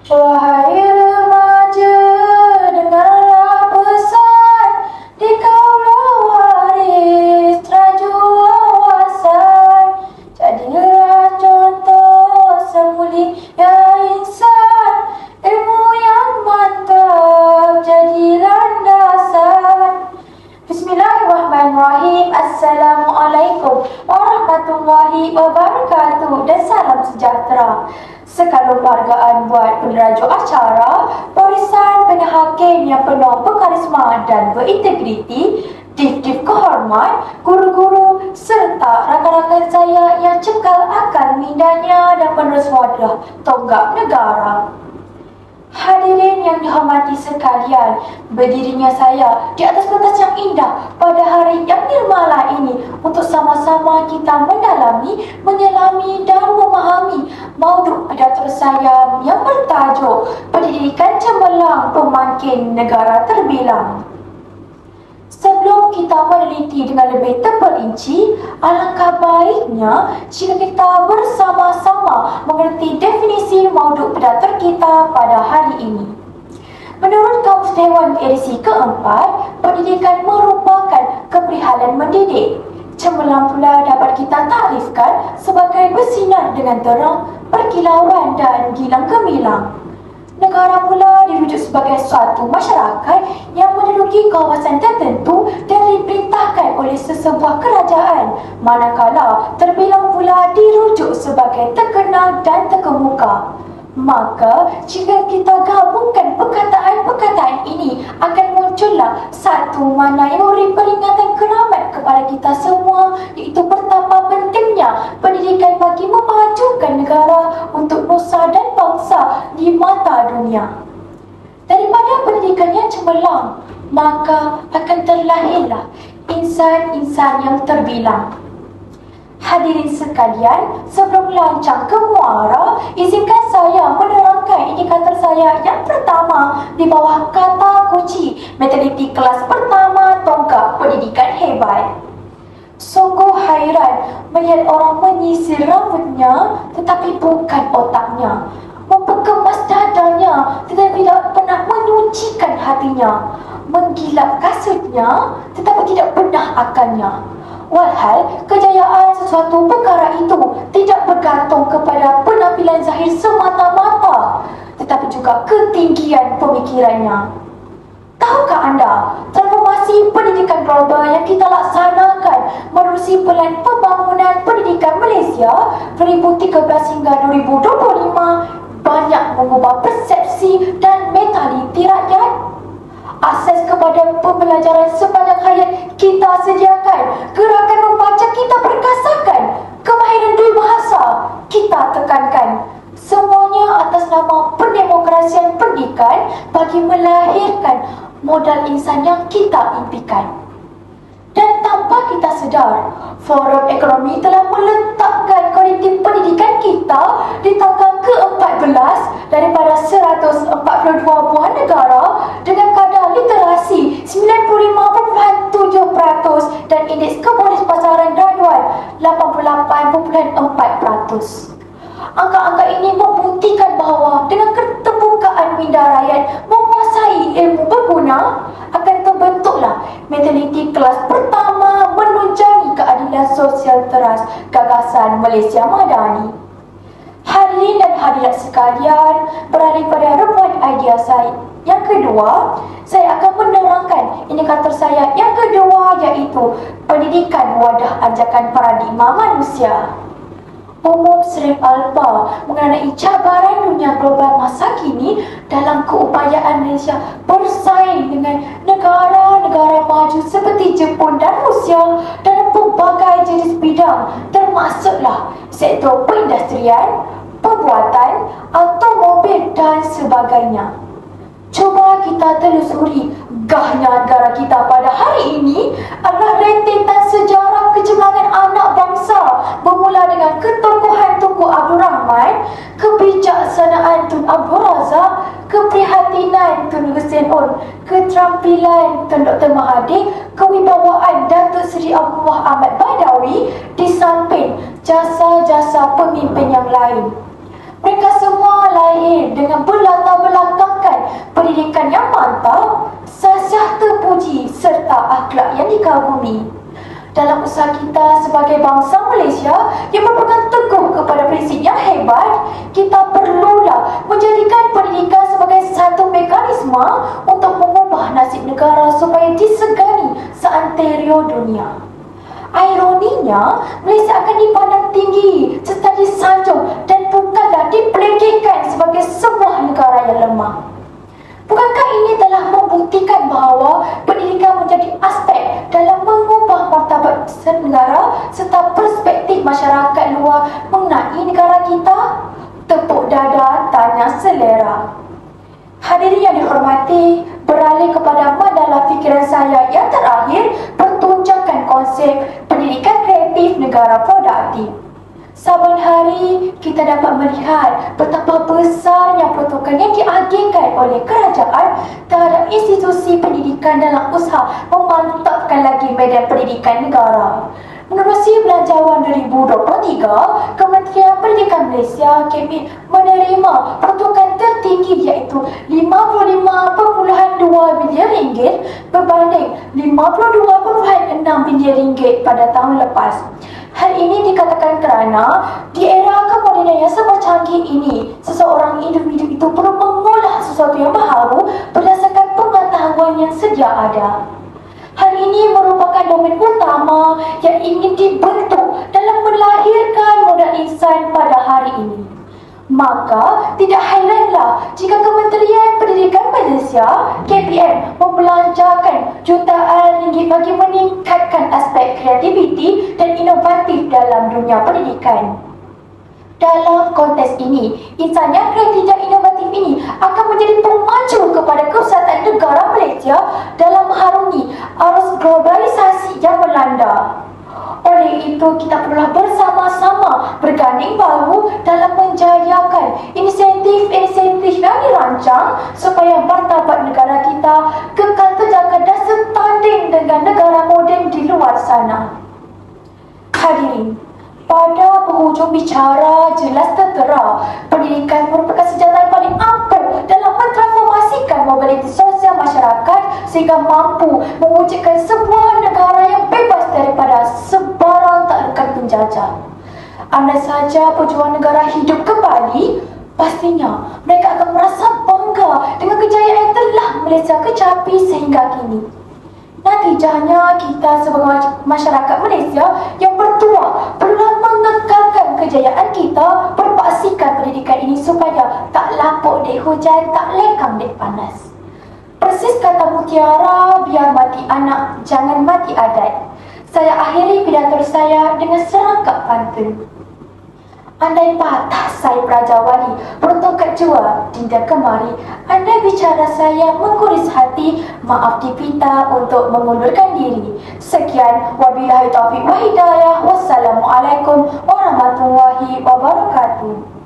Wahai remaja, dengarlah pesan di kaula waris raju wawasan. Jadilah contoh semulia insan, ilmu yang mantap jadi landasan. Bismillahirrahmanirrahim. Assalamualaikum warahmatullahi wabarakatuh dan salam sejahtera. Sekalian penghargaan buat peneraja acara, barisan penyihhakim yang penuh berkarisma dan berintegriti, div-div kehormat, guru-guru serta rakan-rakan saya yang cekal akal mindanya dan penerus wadah tonggak negara. Hadirin yang dihormati sekalian, berdirinya saya di atas kertas yang indah pada hari yang nirmala ini untuk sama-sama kita mendalami, menyelami dan memahami maudhu pidato saya yang bertajuk Pendidikan Cemerlang Pemangkin Negara Terbilang. Sebelum kita meneliti dengan lebih terperinci, alangkah baiknya jika kita bersama-sama mengerti definisi maudhu pidato kita pada hari ini. Menurut Kamus Dewan edisi keempat, pendidikan merupakan keperihalan mendidik. Cemerlang pula dapat kita takrifkan sebagai bersinar dengan terang, berkilauan dan gilang gemilang. Negara pula dirujuk sebagai suatu masyarakat yang menduduki kawasan tertentu dan diperintahkan oleh sesebuah kerajaan, manakala terbilang pula dirujuk sebagai terkenal dan terkemuka. Maka, jika kita gabungkan perkataan-perkataan ini, akan muncullah satu makna yang memberi peringatan keramat kepada kita semua, iaitu betapa pentingnya pendidikan bagi memajukan negara untuk nusa dan bangsa di mata dunia. Daripada pendidikan yang cemerlang, maka akan terlahirlah insan-insan yang terbilang. Hadirin sekalian, sebelum lancang ke muara, izinkan saya menerangkan indikator saya yang pertama di bawah kata kunci mentaliti kelas pertama tonggak pendidikan hebat. Sungguh hairan melihat orang menyisir rambutnya tetapi bukan otaknya, memperkemas dadanya tetapi tidak pernah menyucikan hatinya, menggilap kasutnya tetapi tidak pernah akalnya. Walhal kejayaan sesuatu perkara itu tidak bergantung kepada penampilan zahir semata-mata, tetapi juga ketinggian pemikirannya. Tahukah anda, transformasi pendidikan global yang kita laksanakan menerusi pelan pembangunan pendidikan Malaysia 2013 hingga 2025 banyak mengubah persepsi dan mentaliti rakyat. Akses kepada pembelajaran sepanjang hayat kita sediakan, gerakan membaca kita perkasakan, kemahiran dua bahasa kita tekankan. Semuanya atas nama pendemokrasian pendidikan bagi melahirkan modal insan yang kita impikan. Dan tanpa kita sedar, Forum Ekonomi telah meletakkan kualiti pendidikan kita di tangga ke-14 daripada 142 buah negara dengan kadar literasi 95.7% dan indeks kebolehpasaran graduan 88.4%. Angka-angka ini membuktikan bahawa dengan keterbukaan minda rakyat menguasai ilmu berguna, akan terbentuklah mentaliti kelas pertama menunjangi keadilan sosial teras gagasan Malaysia Madani. Hadirin dan hadirat sekalian, beralih pada rumuan idea saya yang kedua, saya akan menerangkan indikator saya yang kedua, iaitu pendidikan wadah ajakan paradigma manusia. Umum Sri Alba mengenai cabaran dunia global masa kini dalam keupayaan Malaysia bersaing dengan negara-negara maju seperti Jepun dan Rusia dalam pelbagai jenis bidang, termasuklah sektor perindustrian, pembuatan, automobil dan sebagainya. Coba kita telusuri gahnya negara kita pada hari ini adalah rentetan sejarah kecemerlangan anak bangsa, bermula dengan ketokohan Tunku Abdul Rahman, kebijaksanaan Tun Abdul Razak, keprihatinan Tun Hussein On, keterampilan Tun Dr. Mahathir, kewibawaan Datuk Seri Abdullah Ahmad Badawi, di samping jasa-jasa pemimpin yang lain. Mereka semua lahir dengan berlatar dikagumi. Dalam usaha kita sebagai bangsa Malaysia yang berpegang teguh kepada prinsip yang hebat, kita perlulah menjadikan pendidikan sebagai satu mekanisme untuk mengubah nasib negara supaya disegani seantero dunia. Ironinya, Malaysia akan dipandang tinggi serta disanjung dan bukanlah dipledekkan sebagai sebuah negara yang lemah. Bukankah ini telah membuktikan bahawa pendidikan menjadi aspek dalam mengubah martabat negara serta perspektif masyarakat luar mengenai negara kita? Tepuk dada, tanya selera. Hadirin yang dihormati, beralih kepada madalah fikiran saya yang terakhir, pertunjukan konsep pendidikan kreatif negara produktif. Saban hari kita dapat melihat betapa besarnya pertukaran yang diagihkan oleh kerajaan terhadap institusi pendidikan dalam usaha memantapkan lagi medan pendidikan negara. Menerusi Belanjawan 2023, Kementerian Pendidikan Malaysia KPM menerima pertukaran tertinggi iaitu RM55.2 bilion berbanding RM52.6 bilion pada tahun lepas. Hal ini dikatakan kerana di era kemodenan yang serba canggih ini, seseorang individu itu perlu mengolah sesuatu yang baharu berdasarkan pengetahuan yang sedia ada. Hal ini merupakan domen utama yang ingin dibentuk dalam melahirkan modal insan pada hari ini. Maka, tidak hairanlah jika Kementerian Pendidikan Malaysia, KPM, membelanjakan jutaan ringgit bagi meningkatkan aspek kreativiti dan inovatif dalam dunia pendidikan. Dalam konteks ini, insan yang kreatif dan inovatif ini akan menjadi pemacu kepada kesatuan negara Malaysia dalam mengharungi arus globalisasi yang melanda. Oleh itu, kita perlulah bersama-sama berganding bahu dalam menjayakan inisiatif-inisiatif yang dirancang supaya martabat negara kita kekal terjaga dan setanding dengan negara moden di luar sana. Hadirin, pada penghujung bicara jelas tertera, pendidikan merupakan senjata yang paling ampuh dalam mentransformasikan mobiliti sosial masyarakat sehingga mampu mewujudkan sebuah negara yang bebas daripada sebarang taklukan penjajah. Andai saja pejuang negara hidup kembali, pastinya mereka akan merasa bangga dengan kejayaan yang telah Malaysia kecapi sehingga kini. Natijahnya, kita sebagai masyarakat Malaysia yang bertuah perlulah mengekalkan kejayaan kita, berpaksikan pendidikan ini supaya tak lapuk dek hujan, tak lekang dek panas. Persis kata mutiara, biar mati anak, jangan mati adat. Saya akhiri pidato saya dengan serangkap pantun. Andai patah saya Praja Wali, bertongkat jua dinda kemari. Andai bicara saya mengguris hati, maaf dipinta untuk mengundurkan diri. Sekian, wabillahi taufiq wa hidayah. Wassalamualaikum warahmatullahi wabarakatuh.